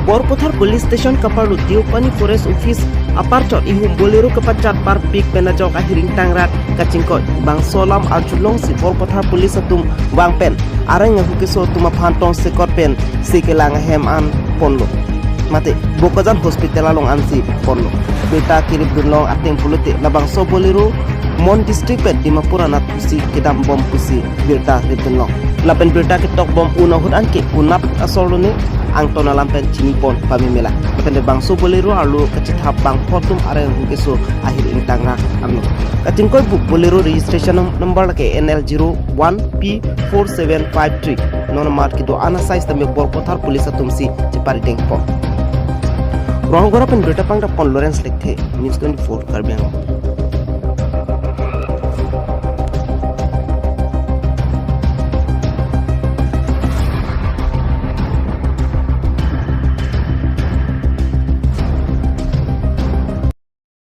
Borpothar Police Station Kapalu Diopani Forest Office Aparchot ihum Bolero kepacat par pik penajok ahiring tangrat kachingkoi bang solam arjulong si Borpothar Police atum bang pen arang ngahukiso tuma phantong sekor pen sikelang hem an ponlo mate bokajan hospital along ansi ponlo beta kirib dunlong ating pulute labang so Bolero Mon district pet Dimapur anak pusi kedam bom pusi birta ridunlong lapen birta ketok bom unahut anke unap asolune ang tona lampen cinipon pamimela lapen bang so Bolero alu kecithap bang photum areng hukeso akhir intanga amno kachingkoi book Bolero registration number ke NL01P4753 non mar kido ana size tame Borpothar police atumsi chipari tengpo Rohgora pen birta pangda pon Lawrence lekhe News 24 Karbiang